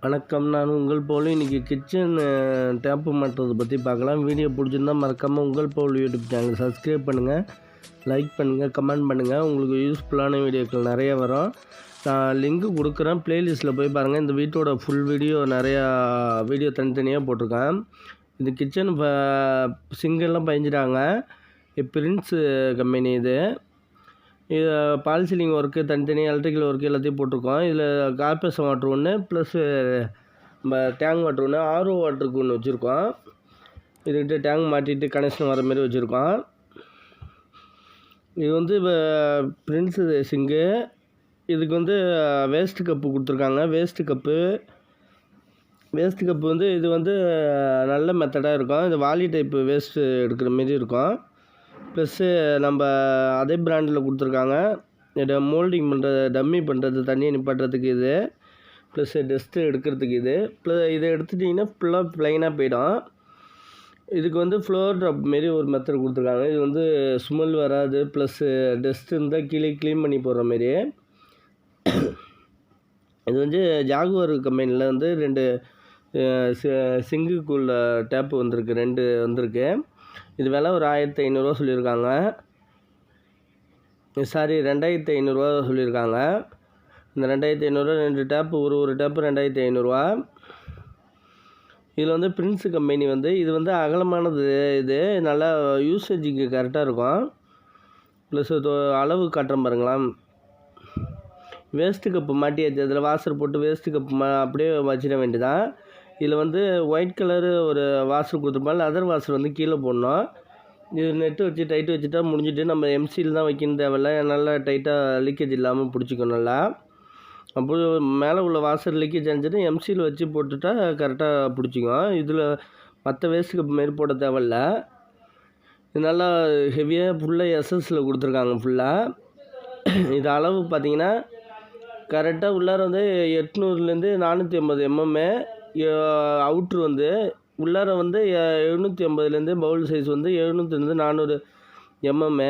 வணக்கம். நான் உங்கள் பவுல். இன்றைக்கி கிச்சன் டேப்பு மாட்டுறதை பற்றி பார்க்கலாம். வீடியோ பிடிச்சிருந்தால் மறக்காமல் உங்கள் பவுல் யூடியூப் சேனல் சப்ஸ்கிரைப் பண்ணுங்கள், லைக் பண்ணுங்கள், கமெண்ட் பண்ணுங்கள். உங்களுக்கு யூஸ்ஃபுல்லான வீடியோக்கள் நிறைய வரும். நான் லிங்க்கு கொடுக்குறேன், ப்ளேலிஸ்ட்டில் போய் பாருங்கள். இந்த வீட்டோட ஃபுல் வீடியோ நிறையா வீடியோ தனித்தனியாக போட்டிருக்கேன். இந்த கிச்சன் சிங்கெல்லாம் பயஞ்சிட்டாங்க. பிரின்ஸு கம்பெனி இது பால் சீலிங் ஒர்க்கு தனித்தனியாக எலக்ட்ரிக்கல் ஒர்க்கு எல்லாத்தையும் போட்டிருக்கோம். இதில் கார்பரேஷன் வாட்ரு ஒன்று ப்ளஸ்ஸு நம்ம டேங்க் வாட்ரு ஒன்று, ஆர்ஓ வாட்டருக்கு ஒன்று வச்சுருக்கோம். இதுக்கிட்ட டேங்க் மாட்டிட்டு கனெக்ஷன் வர மாதிரி வச்சுருக்கோம். இது வந்து இப்போ பிரின்ஸு சிங்கு. இதுக்கு வந்து வேஸ்ட்டு கப்பு கொடுத்துருக்காங்க. வேஸ்ட்டு கப்பு வந்து இது வந்து நல்ல மெத்தடாக இருக்கும். இது வாலி டைப்பு வேஸ்ட்டு எடுக்கிற மாரி இருக்கும். ப்ளஸ்ஸு நம்ம அதே பிராண்டில் கொடுத்துருக்காங்க. இதை மோல்டிங் பண்ணுறது, டம்மி பண்ணுறது, தண்ணியை நிப்பாட்டுறதுக்கு இது, ப்ளஸ்ஸு டஸ்ட்டு எடுக்கிறதுக்கு இது. ப்ளஸ் இதை எடுத்துட்டிங்கன்னா ஃபுல்லாக ப்ளைனாக போயிடும். இதுக்கு வந்து ஃப்ளோர் ட்ராப் மாரி ஒரு மெத்தட் கொடுத்துருக்காங்க. இது வந்து ஸ்மெல் வராது, ப்ளஸ்ஸு டஸ்ட்டு இருந்தால் கீழே க்ளீன் பண்ணி போடுற மாரி. இது வந்து ஜாகுவார் கம்பெனியில் வந்து 2 சிங்குக்குள்ள டேப்பு வந்திருக்கு, 2 வந்திருக்கு. இது விலை ஒரு 1500 சொல்லியிருக்காங்க. சாரி, 2500 சொல்லியிருக்காங்க. இந்த 2500 2 டேப்பு, ஒரு டேப்பு 2500. இதில் வந்து பிரின்ஸு கம்பெனி வந்து இது வந்து அகலமானது. இது நல்லா யூசேஜுக்கு கரெக்டாக இருக்கும். ப்ளஸ் அளவு காட்டுறேன் பாருங்களா. வேஸ்ட்டு கப்பு மாட்டியாச்சு. அதில் வாசர் போட்டு வேஸ்ட்டு கப்பு அப்படியே வச்சிட வேண்டியதான். இதில் வந்து ஒயிட் கலரு ஒரு வாசர் கொடுத்துருப்பாங்க. அதர் வாசர் வந்து கீழே போடணும். இது நெட்டு வச்சு டைட்டு வச்சுட்டா முடிஞ்சுட்டு, நம்ம எம்சியில் தான் வைக்கணும் தேவையில்ல. நல்லா டைட்டாக லீக்கேஜ் இல்லாமல் பிடிச்சிக்கணும் நல்லா. அப்போ மேலே உள்ள வாசர் லீக்கேஜ் அணிச்சிட்டு எம்சியில் வச்சு போட்டுட்டா கரெக்டாக பிடிச்சிக்கும். இதில் மற்ற வேஸ்ட்டு கப்பு மாரி போட தேவையில்ல. இது நல்லா ஹெவியாக ஃபுல்லாக எஸ்எஸில் கொடுத்துருக்காங்க ஃபுல்லாக. இது அளவு பார்த்திங்கன்னா கரெக்டாக உள்ளார வந்து 800லேருந்து 450 mm. அவுட்ரு வந்து உள்ளார வந்து 750லேருந்து பவுல் சைஸ் வந்து 700லேருந்து 400 mm.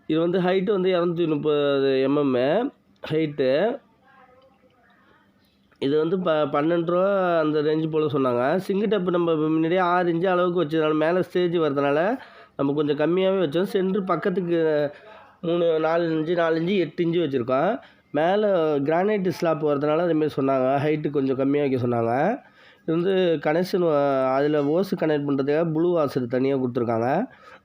இது வந்து ஹைட்டு வந்து 230 mm ஹைட்டு. இது வந்து 12 ரூபா அந்த ரேஞ்சு போல் சொன்னாங்க. சிங்கு டப்பு நம்ம முன்னாடியே 6 இன்ச்சு அளவுக்கு வச்சதுனால மேலே ஸ்டேஜ் வரதுனால நம்ம கொஞ்சம் கம்மியாகவே வச்சோம். சென்ட்ரு பக்கத்துக்கு 4 இன்ச்சு 8 இன்ச்சு வச்சுருக்கோம். மேலே கிரானைட்டு ஸ்லாப் வரதுனால அதேமாரி சொன்னாங்க, ஹைட்டு கொஞ்சம் கம்மியாக வைக்க சொன்னாங்க. இது வந்து கனெக்ஷன் அதில் ஓஸு கனெக்ட் பண்ணுறதுக்காக ப்ளூ வாசர் தனியாக கொடுத்துருக்காங்க.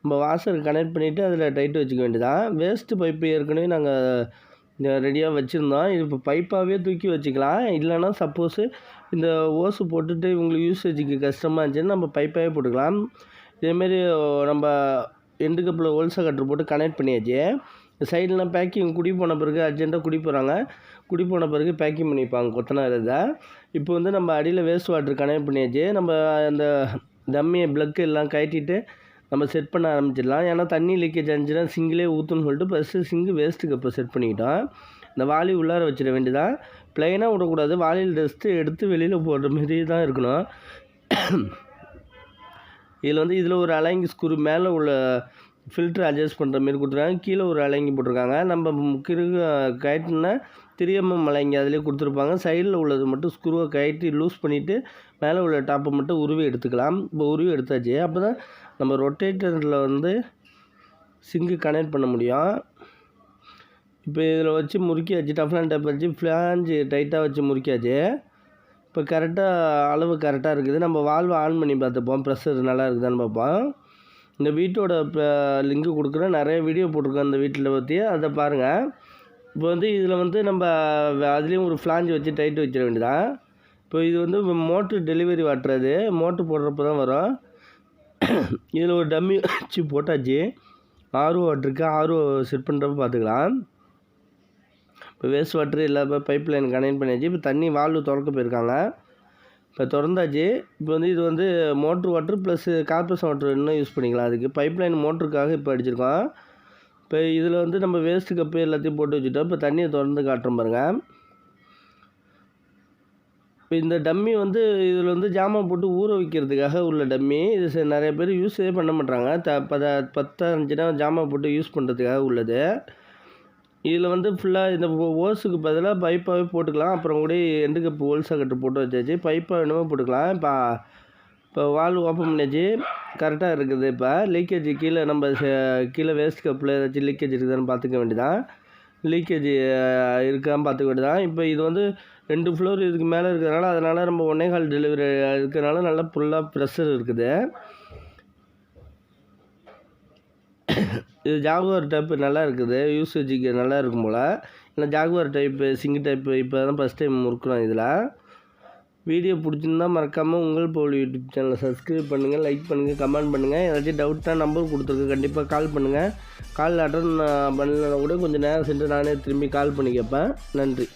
நம்ம வாசர் கனெக்ட் பண்ணிவிட்டு அதில் டைட்டு வச்சுக்க வேண்டியதான். வேஸ்ட்டு பைப்பு ஏற்கனவே நாங்கள் ரெடியாக வச்சுருந்தோம். இது இப்போ பைப்பாகவே தூக்கி வச்சுக்கலாம். இல்லைன்னா சப்போஸு இந்த ஓஸு போட்டுட்டு இவங்களுக்கு யூசேஜுக்கு கஷ்டமாக இருந்துச்சுன்னா நம்ம பைப்பாகவே போட்டுக்கலாம். இதேமாரி நம்ம எண்டு கப்பில் ஹோல்சா கட்ரு போட்டு கனெக்ட் பண்ணியாச்சு. சைட்லாம் பேக்கிங் குடி போன பிறகு அர்ஜென்ட்டாக குடி போகிறாங்க. குடி போன பிறகு பேக்கிங் பண்ணிப்பாங்க கொத்தனார் இதை. இப்போ வந்து நம்ம அடியில் வேஸ்ட் வாட்டர் கனெக்ட் பண்ணியாச்சு. நம்ம அந்த டம்மியை ப்ளக்கு எல்லாம் கட்டிட்டு நம்ம செட் பண்ண ஆரம்பிச்சிடலாம். ஏன்னா தண்ணி லீக்கேஜ் ஆச்சுன்னா சிங்கிலே ஊற்றுன்னு சொல்லிட்டு ஃபஸ்ட்டு சிங்கு வேஸ்ட்டு கப்பை செட் பண்ணிக்கிட்டோம். இந்த வாளி உள்ளார வச்சிட வேண்டியதான். ப்ளைனாக விடக்கூடாது. வாளியில் டஸ்ட்டு எடுத்து வெளியில் போடுற மாரி தான் இருக்கணும். இதில் ஒரு அலைங்கி ஸ்க்ரூ மேலே உள்ள ஃபில்ட்ரு அட்ஜஸ்ட் பண்ணுற மாரி கொடுத்துருக்காங்க. கீழே ஒரு அலைங்கி போட்டிருக்காங்க. நம்ம கயிட்டுனா 3 mm அலைங்கி அதிலே கொடுத்துருப்பாங்க. சைடில் உள்ளது மட்டும் ஸ்க்ரூவை கயிட்டு லூஸ் பண்ணிவிட்டு மேலே உள்ள டாப்பை மட்டும் உருவி எடுத்துக்கலாம். இப்போ உருவி எடுத்தாச்சு. அப்போ தான் நம்ம ரொட்டேட்டரில் வந்து சிங்கு கனெக்ட் பண்ண முடியும். இப்போ இதில் வச்சு முறுக்கியாச்சு. டஃப்லான் டேப் வச்சு ஃப்ளாஞ்சு டைட்டாக வச்சு முறுக்கியாச்சு. இப்போ கரெக்டாக அளவு கரெக்டாக இருக்குது. நம்ம வால்வை ஆன் பண்ணி பார்த்துப்போம், ப்ரெஷர் நல்லா இருக்குதான்னு பார்ப்போம். இந்த வீட்டோட லிங்க்கு கொடுக்குறேன். நிறைய வீடியோ போட்டிருக்கோம் இந்த வீட்டில் பற்றி, அதை பாருங்கள். இப்போ வந்து இதில் வந்து நம்ம அதுலேயும் ஒரு ஃப்ளாஞ்சு வச்சு டைட்டு வச்சிட வேண்டியதான். இப்போ இது வந்து மோட்ரு டெலிவரி வாட்டுறது, மோட்ரு போடுறப்ப தான் வரும். இதில் ஒரு டம்மி வச்சு போட்டாச்சு. ஆர்ஓ வாட்டருக்கு ஆர்ஓ செட் பண்ணுறப்ப பார்த்துக்கலாம். இப்போ வேஸ்ட் வாட்ரு எல்லா பைப் லைன் கனெக்ட் பண்ணியாச்சு. இப்போ தண்ணி வால்வு திறக்க போயிருக்காங்க. இப்போ திறந்தாச்சு. இப்போ வந்து இது வந்து motor water plus corporation water இன்னும் யூஸ் பண்ணிக்கலாம். அதுக்கு பைப் லைன் மோட்டருக்காக இப்போ அடிச்சிருக்கோம். இப்போ இதில் வந்து நம்ம வேஸ்ட்டு கப்பு எல்லாத்தையும் போட்டு வச்சுட்டோம். இப்போ தண்ணியை திறந்து காட்டுறோம் பாருங்கள். இப்போ இந்த டம்மி வந்து இதில் வந்து ஜாமான் போட்டு ஊற வைக்கிறதுக்காக உள்ள டம்மி. இது நிறைய பேர் யூஸே பண்ண மாட்டாங்க. 15 ஜாமான் போட்டு யூஸ் பண்ணுறதுக்காக உள்ளது. இதில் வந்து ஃபுல்லாக இந்த ஓஸுக்கு பதிலாக பைப்பாகவே போட்டுக்கலாம். அப்புறம் கூட எண்டு கப்பு ஹோல் சாக்கெட்டு போட்டு வச்சாச்சு. பைப்பாக வேணுமோ போட்டுக்கலாம். இப்போ வால்வு ஓப்பன் பண்ணியாச்சு. கரெக்டாக இருக்குது. இப்போ லீக்கேஜ் கீழே நம்ம கீழே வேஸ்ட் கப்பில் ஏதாச்சும் லீக்கேஜ் இருக்குதான்னு பார்த்துக்க வேண்டியதான். லீக்கேஜ் இருக்கான்னு பார்த்துக்க வேண்டியதான். இப்போ இது வந்து 2 ஃப்ளோர் இதுக்கு மேலே இருக்கிறதுனால, அதனால் நம்ம 1.25 டெலிவரி இருக்கிறதுனால நல்லா ஃபுல்லாக ப்ரெஷர் இருக்குது. இது ஜாகுவார் டைப்பு நல்லா இருக்குது. யூசேஜுக்கு நல்லா இருக்கும் போல். இல்லை ஜாகுவார் டைப்பு சிங்கிள் டைப்பு இப்போ தான் ஃபஸ்ட் டைம் முறுக்கிறோம் இதில். வீடியோ பிடிச்சிருந்தா மறக்காமல் உங்கள் போல் யூடியூப் சேனலை சப்ஸ்கிரைப் பண்ணுங்கள், லைக் பண்ணுங்கள், கமெண்ட் பண்ணுங்கள். ஏதாச்சும் டவுட்டாக நம்பர் கொடுத்துருக்கு, கண்டிப்பாக கால் பண்ணுங்கள். கால் அட்டன் பண்ணலன்னா கூட கொஞ்சம் நேரம் சென்று நானே திரும்பி கால் பண்ணி கேட்பேன். நன்றி.